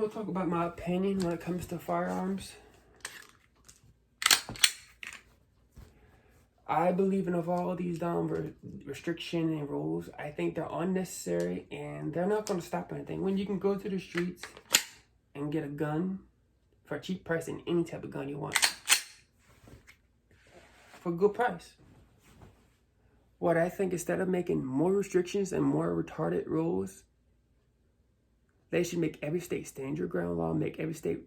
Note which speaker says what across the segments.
Speaker 1: gonna talk about my opinion when it comes to firearms. I believe in of all these restrictions and rules. I think they're unnecessary and they're not gonna stop anything. When you can go to the streets and get a gun for a cheap price in any type of gun you want. For a good price. What I think, instead of making more restrictions and more retarded rules, they should make every state stand your ground law, make every state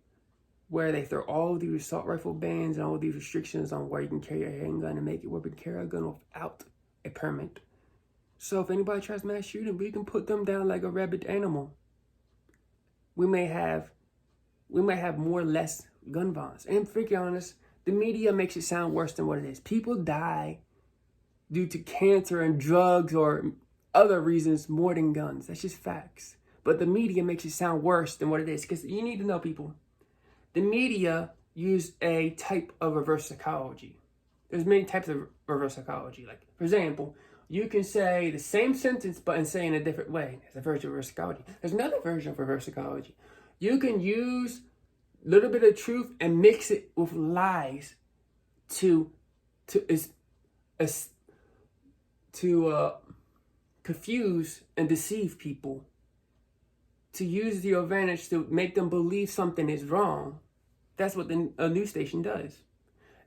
Speaker 1: where they throw all of these assault rifle bans and all of these restrictions on where you can carry a handgun and make it where we can carry a gun without a permit. So if anybody tries mass shooting, we can put them down like a rabid animal. We may have more or less gun violence. And to be honest, the media makes it sound worse than what it is. People die due to cancer and drugs or other reasons more than guns. That's just facts. But the media makes it sound worse than what it is. Because you need to know, people, the media use a type of reverse psychology. There's many types of reverse psychology. Like, for example, you can say the same sentence but say in a different way. There's a version of reverse psychology. There's another version of reverse psychology. You can use a little bit of truth and mix it with lies to confuse and deceive people, to use your advantage to make them believe something is wrong. That's what a news station does.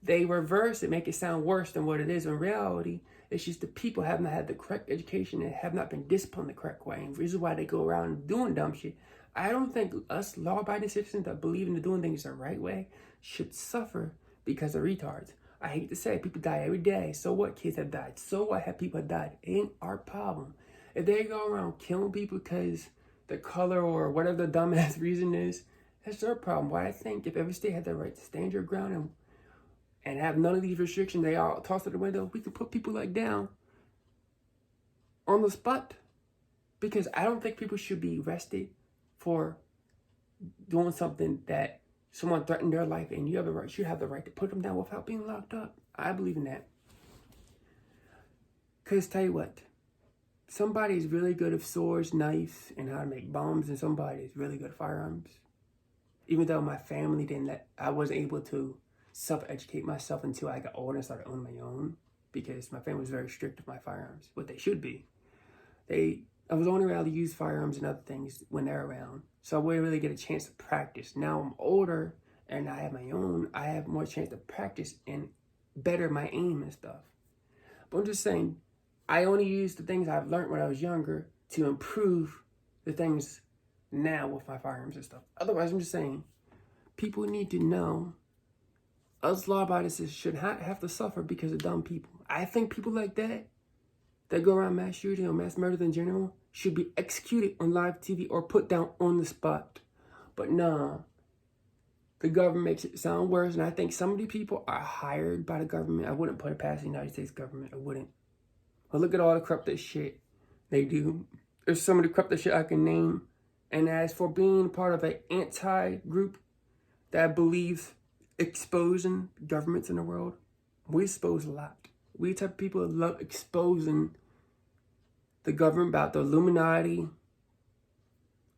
Speaker 1: They reverse it, make it sound worse than what it is. In reality, it's just the people have not had the correct education and have not been disciplined the correct way. And the reason why they go around doing dumb shit. I don't think us law-abiding citizens that believe in doing things the right way should suffer because of retards. I hate to say it, people die every day. So what? Kids have died. So what? Have people have died. It ain't our problem. If they go around killing people because the color or whatever the dumbass reason is, that's their problem. But I think if every state had the right to stand your ground and have none of these restrictions, they all tossed out the window, we could put people like down on the spot. Because I don't think people should be arrested for doing something that someone threatened their life, and you have the right to put them down without being locked up. I believe in that. Because tell you what, somebody's really good at swords, knives, and how to make bombs, and somebody's really good at firearms. Even though my family I wasn't able to self-educate myself until I got older and started owning my own, because my family was very strict with my firearms, what they should be. I was only allowed to use firearms and other things when they're around, so I wouldn't really get a chance to practice. Now I'm older and I have my own, I have more chance to practice and better my aim and stuff. But I'm just saying, I only use the things I've learned when I was younger to improve the things now with my firearms and stuff. Otherwise, I'm just saying, people need to know us law-abiding citizens should not have to suffer because of dumb people. I think people like that go around mass shooting or mass murder in general should be executed on live TV or put down on the spot. But nah, the government makes it sound worse. And I think some of these people are hired by the government. I wouldn't put it past the United States government. I wouldn't. But look at all the corrupted shit they do. There's some of the corrupted shit I can name. And as for being part of an anti-group that believes exposing governments in the world, we expose a lot. We type of people that love exposing the government about the Illuminati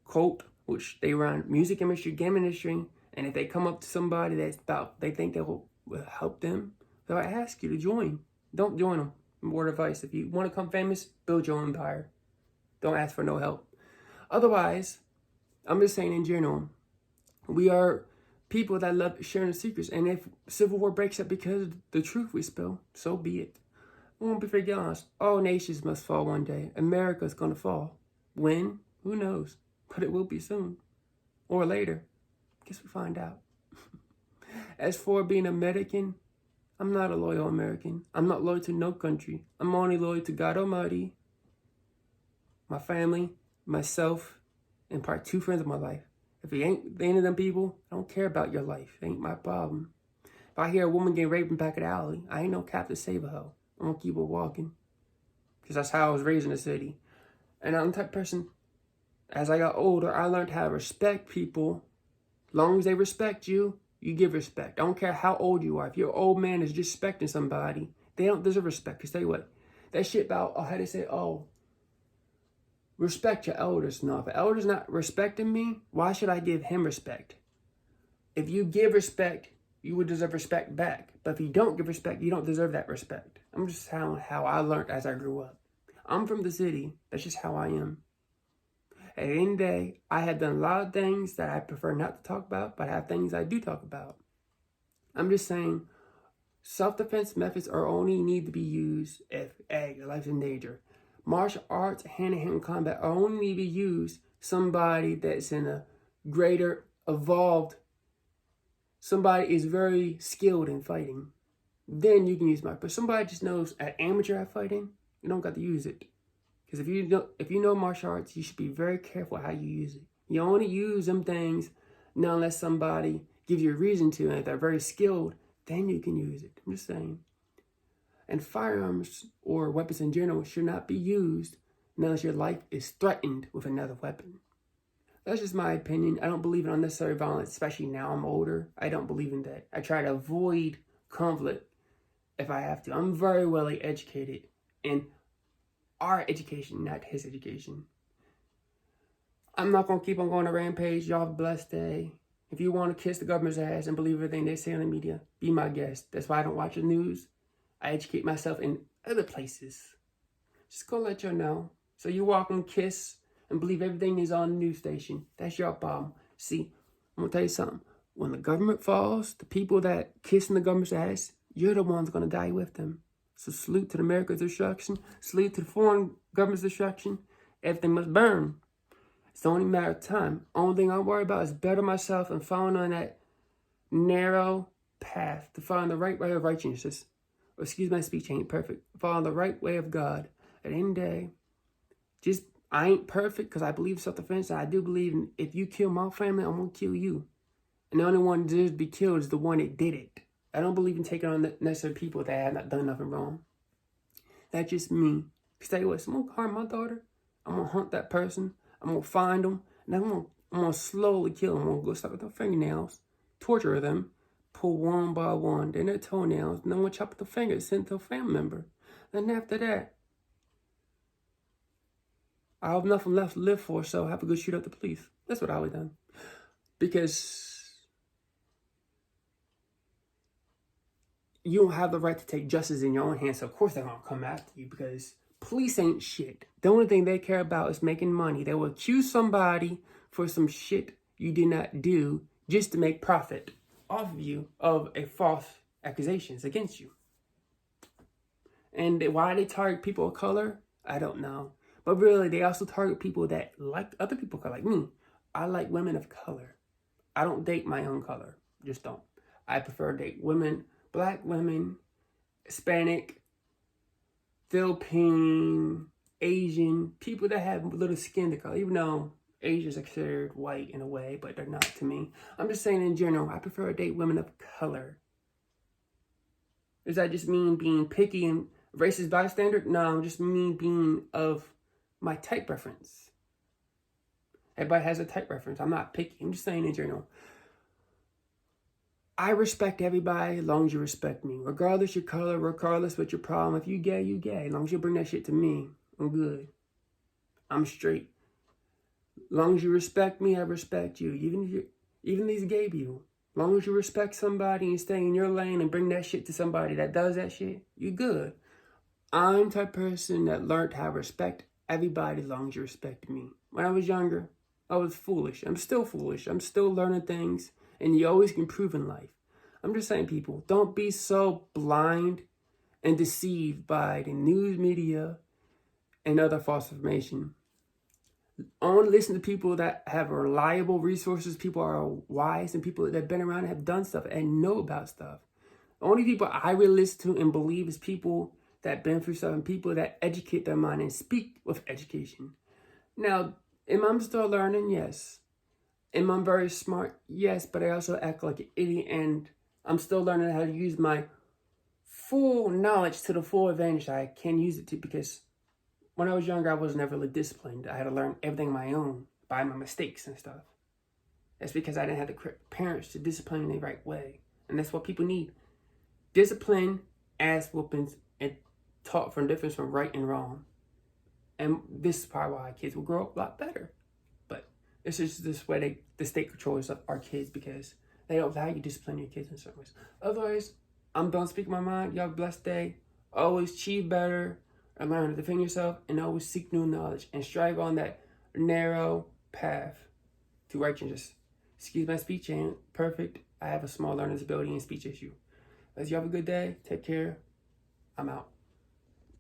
Speaker 1: cult, which they run music industry, game industry, and if they come up to somebody they think that will help them, they'll ask you to join. Don't join them. Word of advice: if you want to become famous, build your own empire. Don't ask for no help. Otherwise, I'm just saying in general, we are people that love sharing the secrets, and if civil war breaks up because of the truth we spill, so be it. We won't be very honest. All nations must fall one day. America's gonna fall. When? Who knows? But it will be soon. Or later. Guess we find out. As for being American, I'm not a loyal American. I'm not loyal to no country. I'm only loyal to God Almighty, my family, myself, and probably 2 friends of my life. If it ain't any of them people, I don't care about your life. It ain't my problem. If I hear a woman getting raped in the back of the alley, I ain't no cop to save a hoe. I'm gonna keep her walking. Because that's how I was raised in the city. And I'm the type of person, as I got older, I learned how to respect people. As long as they respect you, you give respect. I don't care how old you are. If your old man is disrespecting somebody, they don't deserve respect. Because tell you what, that shit about, how they say, Respect your elders. Now, if the elder's not respecting me, why should I give him respect? If you give respect, you would deserve respect back. But if you don't give respect, you don't deserve that respect. I'm just how I learned as I grew up. I'm from the city. That's just how I am. At the end of the day, I have done a lot of things that I prefer not to talk about, but I have things I do talk about. I'm just saying, self-defense methods are only need to be used if, A, your life's in danger. Martial arts, hand-to-hand combat are only need to be used somebody that's in a greater, evolved, somebody is very skilled in fighting. Then you can use but somebody just knows at amateur at fighting, you don't got to use it. Because if you know martial arts, you should be very careful how you use it. You only use them things not unless somebody gives you a reason to, and if they're very skilled, then you can use it. I'm just saying. And firearms or weapons in general should not be used unless your life is threatened with another weapon. That's just my opinion. I don't believe in unnecessary violence, especially now I'm older. I don't believe in that. I try to avoid conflict if I have to. I'm very well educated in our education, not his education. I'm not going to keep on going to rampage. Y'all have a blessed day. If you want to kiss the government's ass and believe everything they say on the media, be my guest. That's why I don't watch the news. I educate myself in other places. Just gonna let y'all know. So you walk and kiss and believe everything is on the news station. That's your problem. See, I'm gonna tell you something. When the government falls, the people that kissing the government's ass, you're the ones gonna die with them. So salute to America's destruction. Salute to the foreign government's destruction. Everything must burn. It's only a matter of time. Only thing I'm worried about is better myself and following on that narrow path to find the right way of righteousness. Or excuse my speech, ain't perfect. Follow the right way of God. At the end of the day, I ain't perfect because I believe self-defense. And I do believe in if you kill my family, I'm going to kill you. And the only one that deserves to be killed is the one that did it. I don't believe in taking on necessary people that have not done nothing wrong. That's just me. Because tell you what, someone harm my daughter, I'm going to hunt that person. I'm going to find them. And I'm going to slowly kill them. I'm going to go start with their fingernails, torture them, pull one by one, then their toenails, and then we'll chop the fingers, send to a family member. Then after that, I have nothing left to live for, so I have to go shoot up the police. That's what I would have done. Because you don't have the right to take justice in your own hands, so of course they're going to come after you because police ain't shit. The only thing they care about is making money. They will accuse somebody for some shit you did not do just to make profit off of you of a false accusations against you. And why they target people of color, I don't know. But really, they also target people that like other people like me. I like women of color. I don't date my own color. Just don't. I prefer to date women, black women, Hispanic, Philippine, Asian, people that have a little skin to color, even though Asians are considered white in a way, but they're not to me. I'm just saying in general, I prefer to date women of color. Does that just mean being picky and racist bystander? No, just mean being of my type preference. Everybody has a type preference. I'm not picky. I'm just saying in general. I respect everybody as long as you respect me. Regardless your color, regardless what your problem. If you gay, you gay. As long as you bring that shit to me, I'm good. I'm straight. As long as you respect me, I respect you. Even these gay people. As long as you respect somebody and stay in your lane and bring that shit to somebody that does that shit, you good. I'm the type of person that learned how to respect everybody as long as you respect me. When I was younger, I was foolish. I'm still foolish. I'm still learning things. And you always can improve in life. I'm just saying, people, don't be so blind and deceived by the news media and other false information. Only listen to people that have reliable resources, people are wise, and people that have been around and have done stuff and know about stuff. The only people I really listen to and believe is people that been through stuff and people that educate their mind and speak with education. Now, am I still learning? Yes. Am I very smart? Yes, but I also act like an idiot, and I'm still learning how to use my full knowledge to the full advantage I can use it to, because when I was younger, I was never really disciplined. I had to learn everything on my own by my mistakes and stuff. That's because I didn't have the correct parents to discipline in the right way. And that's what people need. Discipline, ass whoopings, and taught from difference from right and wrong. And this is probably why kids will grow up a lot better. But it's just this way the state controls our kids because they don't value disciplining your kids in certain ways. Otherwise, I'm done speaking my mind. You have a blessed day. Always achieve better and learn to defend yourself, and always seek new knowledge and strive on that narrow path to righteousness. Excuse my speech ain't perfect. I have a small learning disability and speech issue. As you have a good day, take care. I'm out.